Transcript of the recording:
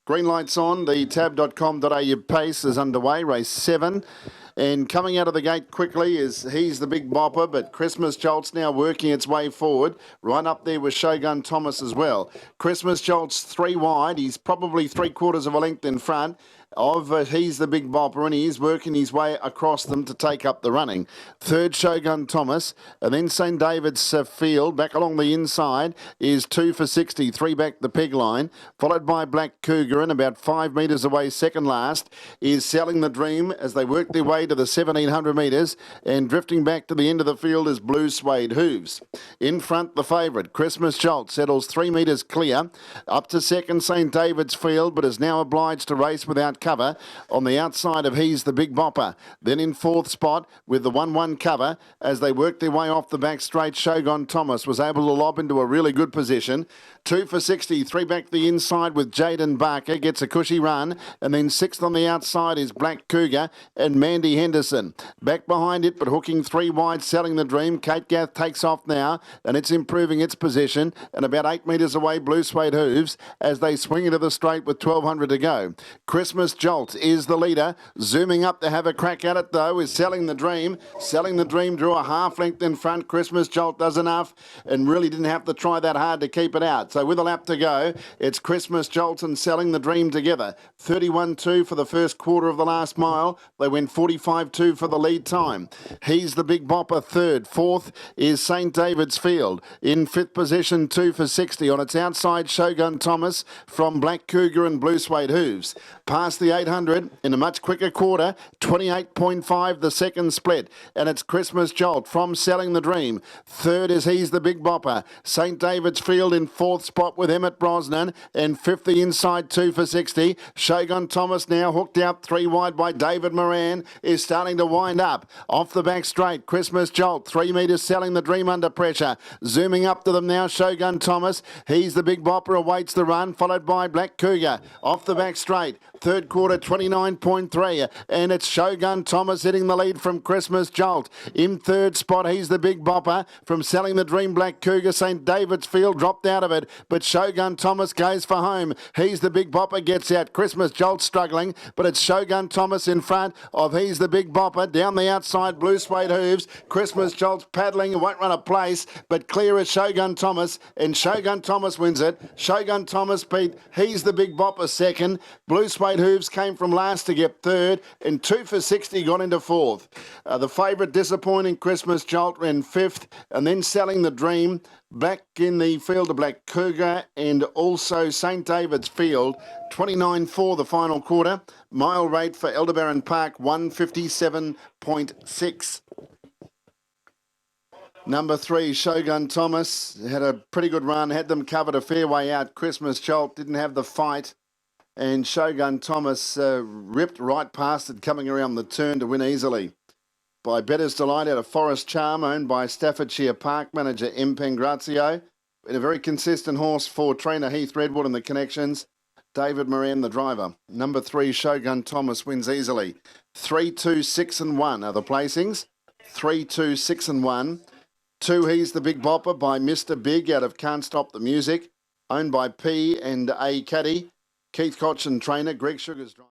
Green lights on. The tab.com.au pace is underway. Race 7. And coming out of the gate quickly is He's the Big Bopper, but Christmas Jolt's now working its way forward. Right up there with Shogun Thomas as well. Christmas Jolt's 3 wide. He's probably 3/4 of a length in front of He's the Big Bopper, and he is working his way across them to take up the running. Third, Shogun Thomas, and then St. David's Field. Back along the inside is 2 for 60, 3 back the peg line, followed by Black Cougar, and about 5 metres away, second last, is Selling the Dream as they work their way to the 1,700 metres, and drifting back to the end of the field is Blue Suede Hooves. In front, the favourite, Christmas Jolt, settles 3 metres clear. Up to second, St. David's Field, but is now obliged to race without cover on the outside of He's the Big Bopper. Then in fourth spot with the 1-1 cover as they worked their way off the back straight, Shogun Thomas was able to lob into a really good position. 2 for 60, 3 back the inside with Jaden Barker, gets a cushy run, and then sixth on the outside is Black Cougar and Mandy Henderson. Back behind it, but hooking 3 wide, Selling the Dream. Kate Gath takes off now, and it's improving its position, and about 8 metres away, Blue Suede Hooves as they swing into the straight with 1,200 to go. Christmas Jolt is the leader. Zooming up to have a crack at it, though, is Selling the Dream. Selling the Dream drew a half length in front. Christmas Jolt does enough and really didn't have to try that hard to keep it out. So with a lap to go, it's Christmas Jolt and Selling the Dream together. 31.2 for the first quarter of the last mile. They went 45.2 for the lead time. He's the Big Bopper third. Fourth is St. David's Field. In fifth position, 2 for 60. On its outside, Shogun Thomas from Black Cougar and Blue Suede Hooves. Past the 800 in a much quicker quarter, 28.5 the second split. And it's Christmas Jolt from Selling the Dream. Third is He's the Big Bopper. St. David's Field in fourth spot with Emmett Brosnan. And fifth the inside, 2 for 60. Shogun Thomas now hooked out 3 wide by David Moran is starting to wind up. Off the back straight, Christmas Jolt, 3 metres, Selling the Dream under pressure. Zooming up to them now, Shogun Thomas. He's the Big Bopper, awaits the run, followed by Black Cougar. Off the back straight, third quarter, 29.3. And it's Shogun Thomas hitting the lead from Christmas Jolt. In third spot, He's the Big Bopper from Selling the Dream. Black Cougar, St. David's Field dropped out of it, but Shogun Thomas goes for home. He's the Big Bopper gets out. Christmas Jolt struggling, but it's Shogun Thomas in front of He's the Big Bopper. Down the outside, Blue Suede Hooves. Christmas Jolt's paddling, won't run a place, but clear is Shogun Thomas, and Shogun Thomas wins it. Shogun Thomas beat He's the Big Bopper second. Blue Suede Hooves came from last to get third, and 2 for 60 got into fourth. The favourite, disappointing, Christmas Jolt ran fifth, and then Selling the Dream. Back in the field of Black Cougar and also St. David's Field. 29.4 the final quarter. Mile rate for Aldebaran Park, 157.6. Number 3, Shogun Thomas, had a pretty good run, had them covered a fair way out. Christmas Jolt didn't have the fight, and Shogun Thomas ripped right past it, coming around the turn to win easily. By Better's Delight out of Forest Charm, owned by Staffordshire Park manager M. Pangrazio. And a very consistent horse for trainer Heath Redwood and the connections. David Moran, the driver. Number 3, Shogun Thomas, wins easily. 3, 2, 6 and 1 are the placings. 3, 2, 6 and 1. 2, He's the Big Bopper by Mr. Big out of Can't Stop the Music, owned by P and A Caddy. Keith Cochin trainer, Greg Sugar's driver.